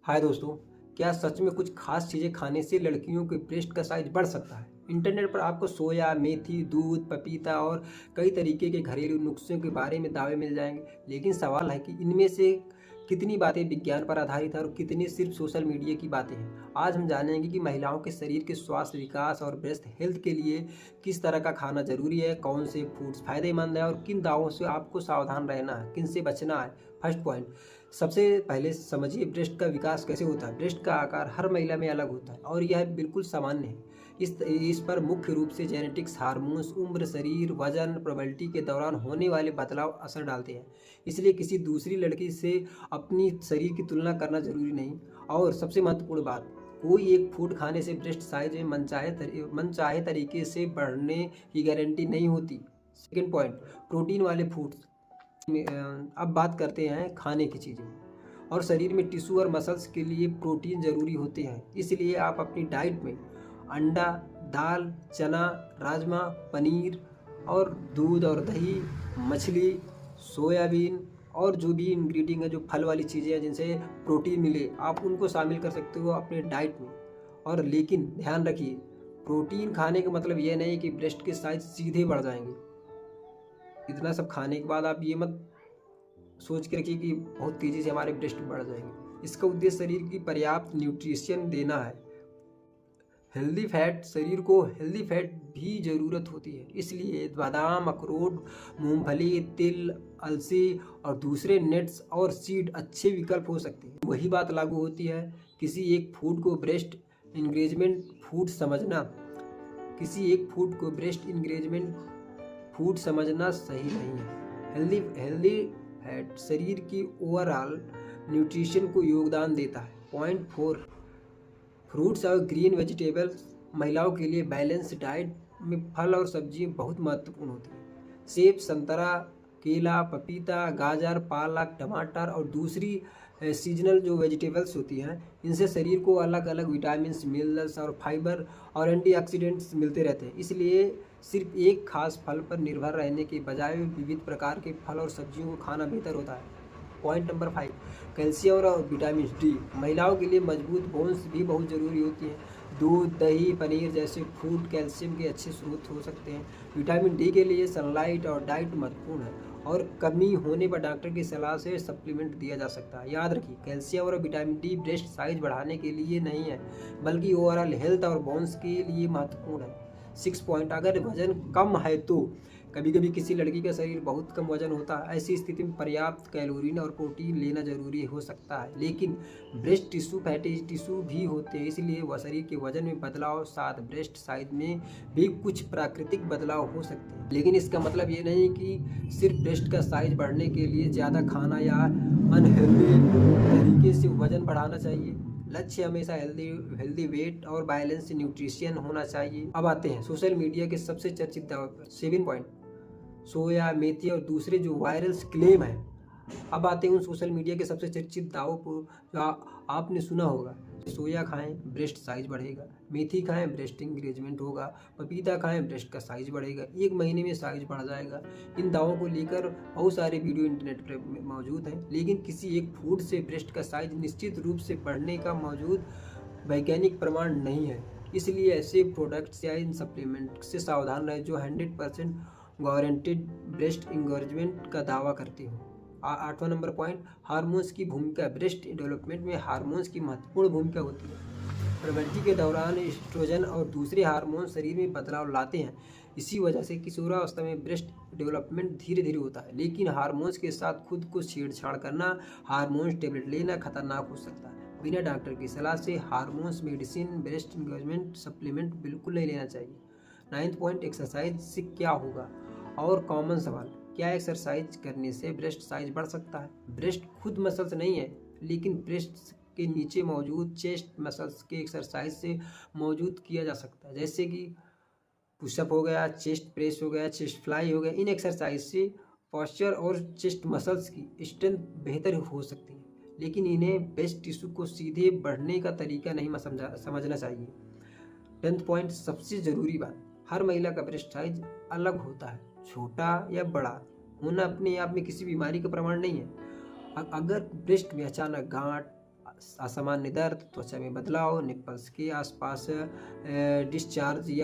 हाय दोस्तों, क्या सच में कुछ खास चीज़ें खाने से लड़कियों के ब्रेस्ट का साइज बढ़ सकता है? इंटरनेट पर आपको सोया, मेथी, दूध, पपीता और कई तरीके के घरेलू नुस्खों के बारे में दावे मिल जाएंगे, लेकिन सवाल है कि इनमें से कितनी बातें विज्ञान पर आधारित है और कितनी सिर्फ सोशल मीडिया की बातें हैं। आज हम जानेंगे कि महिलाओं के शरीर के स्वास्थ्य, विकास और ब्रेस्ट हेल्थ के लिए किस तरह का खाना जरूरी है, कौन से फूड्स फायदेमंद है और किन दावों से आपको सावधान रहना है, किन से बचना है। फर्स्ट पॉइंट, सबसे पहले समझिए ब्रेस्ट का विकास कैसे होता है। ब्रेस्ट का आकार हर महिला में अलग होता है और यह बिल्कुल सामान्य है। इस पर मुख्य रूप से जेनेटिक्स, हार्मोन्स, उम्र, शरीर वजन, प्रोबेबिलिटी के दौरान होने वाले बदलाव असर डालते हैं। इसलिए किसी दूसरी लड़की से अपनी शरीर की तुलना करना जरूरी नहीं। और सबसे महत्वपूर्ण बात, कोई एक फूड खाने से ब्रेस्ट साइज में मनचाहे तरीके से बढ़ने की गारंटी नहीं होती। सेकेंड पॉइंट, प्रोटीन वाले फूड्स। अब बात करते हैं खाने की चीज़ें। और शरीर में टिश्यू और मसल्स के लिए प्रोटीन ज़रूरी होते हैं, इसलिए आप अपनी डाइट में अंडा, दाल, चना, राजमा, पनीर और दूध और दही, मछली, सोयाबीन और जो भी इंग्रेडिएंट है, जो फल वाली चीज़ें हैं जिनसे प्रोटीन मिले, आप उनको शामिल कर सकते हो अपने डाइट में। और लेकिन ध्यान रखिए, प्रोटीन खाने का मतलब यह नहीं कि ब्रेस्ट के साइज सीधे बढ़ जाएंगे। इतना सब खाने के बाद आप ये मत सोच के रखिए कि बहुत तेज़ी से हमारे ब्रेस्ट बढ़ जाएंगे। इसका उद्देश्य शरीर की पर्याप्त न्यूट्रिशन देना है। हेल्दी फैट, शरीर को हेल्दी फैट भी ज़रूरत होती है, इसलिए बादाम, अखरोट, मूंगफली, तिल, अलसी और दूसरे नट्स और सीड अच्छे विकल्प हो सकते हैं। वही बात लागू होती है किसी एक फूड को ब्रेस्ट इंगेजमेंट फूड समझना किसी एक फूड को ब्रेस्ट इंगेजमेंट फूड समझना सही नहीं है। हेल्दी फैट शरीर की ओवरऑल न्यूट्रिशन को योगदान देता है। पॉइंट 4, फ्रूट्स और ग्रीन वेजिटेबल्स। महिलाओं के लिए बैलेंस डाइट में फल और सब्जी बहुत महत्वपूर्ण होती है। सेब, संतरा, केला, पपीता, गाजर, पालक, टमाटर और दूसरी सीजनल जो वेजिटेबल्स होती हैं, इनसे शरीर को अलग अलग विटामिन्स, मिनरल्स और फाइबर और एंटीऑक्सीडेंट्स मिलते रहते हैं। इसलिए सिर्फ एक खास फल पर निर्भर रहने के बजाय विविध प्रकार के फल और सब्जियों को खाना बेहतर होता है। पॉइंट नंबर 5, कैल्शियम और विटामिन डी। महिलाओं के लिए मजबूत बोन्स भी बहुत ज़रूरी होती हैं। दूध, दही, पनीर जैसे फूड कैल्शियम के अच्छे स्रोत हो सकते हैं। विटामिन डी के लिए सनलाइट और डाइट महत्वपूर्ण है और कमी होने पर डॉक्टर की सलाह से सप्लीमेंट दिया जा सकता है। याद रखिए, कैल्शियम और विटामिन डी ब्रेस्ट साइज बढ़ाने के लिए नहीं है, बल्कि ओवरऑल हेल्थ और बोन्स के लिए महत्वपूर्ण है। 6 पॉइंट, अगर वजन कम है तो कभी कभी किसी लड़की का शरीर बहुत कम वजन होता है। ऐसी स्थिति में पर्याप्त कैलोरीन और प्रोटीन लेना जरूरी हो सकता है, लेकिन ब्रेस्ट टिश्यू फैटी टिश्यू भी होते हैं, इसलिए वह शरीर के वजन में बदलाव साथ ब्रेस्ट साइज में भी कुछ प्राकृतिक बदलाव हो सकते हैं। लेकिन इसका मतलब ये नहीं कि सिर्फ ब्रेस्ट का साइज बढ़ने के लिए ज़्यादा खाना या अनहेल्दी तरीके से वजन बढ़ाना चाहिए। लक्ष्य हमेशा हेल्दी वेट और बैलेंस न्यूट्रिशन होना चाहिए। अब आते हैं सोशल मीडिया के सबसे चर्चित दावों पर। 7 पॉइंट, सोया, मेथी और दूसरे जो वायरल क्लेम है। अब आते हैं उन सोशल मीडिया के सबसे चर्चित दावों पर जो आपने सुना होगा। सोया खाएं, ब्रेस्ट साइज बढ़ेगा। मेथी खाएं, ब्रेस्ट इंगेजमेंट होगा। पपीता खाएं, ब्रेस्ट का साइज बढ़ेगा, 1 महीने में साइज बढ़ जाएगा। इन दावों को लेकर बहुत सारे वीडियो इंटरनेट पर मौजूद हैं, लेकिन किसी एक फूड से ब्रेस्ट का साइज निश्चित रूप से बढ़ने का मौजूद वैज्ञानिक प्रमाण नहीं है। इसलिए ऐसे प्रोडक्ट्स या इन सप्लीमेंट से सावधान रहें जो 100% गारंटेड ब्रेस्ट इंगेजमेंट का दावा करते हो। 8वां नंबर पॉइंट, हार्मोन्स की भूमिका। ब्रेस्ट डेवलपमेंट में हार्मोन्स की महत्वपूर्ण भूमिका होती है। प्रेगनेंसी के दौरान एस्ट्रोजन और दूसरे हार्मोन शरीर में बदलाव लाते हैं। इसी वजह से किशोरावस्था में ब्रेस्ट डेवलपमेंट धीरे धीरे होता है, लेकिन हार्मोन्स के साथ खुद को छेड़छाड़ करना, हार्मोन्स टेबलेट लेना खतरनाक हो सकता है। बिना डॉक्टर की सलाह से hormones medicine, breast engagement supplement बिल्कुल नहीं लेना चाहिए। 9वां पॉइंट, एक्सरसाइज से क्या होगा। और कॉमन सवाल, क्या एक्सरसाइज करने से ब्रेस्ट साइज बढ़ सकता है? ब्रेस्ट खुद मसल्स नहीं है, लेकिन ब्रेस्ट के नीचे मौजूद चेस्ट मसल्स के एक्सरसाइज से मौजूद किया जा सकता है, जैसे कि पुशअप हो गया, चेस्ट प्रेस हो गया, चेस्ट फ्लाई हो गया। इन एक्सरसाइज से पॉस्चर और चेस्ट मसल्स की स्ट्रेंथ बेहतर हो सकती है, लेकिन इन्हें ब्रेस्ट टिश्यू को सीधे बढ़ने का तरीका नहीं समझना चाहिए। 10वां पॉइंट, सबसे ज़रूरी बात, हर महिला का ब्रेस्ट साइज अलग होता है। छोटा या बड़ा होना अपने आप में किसी बीमारी का प्रमाण नहीं है। अगर ब्रेस्ट में अचानक गांठ, असामान्य दर्द, त्वचा में बदलाव, निपल्स के आसपास डिस्चार्ज या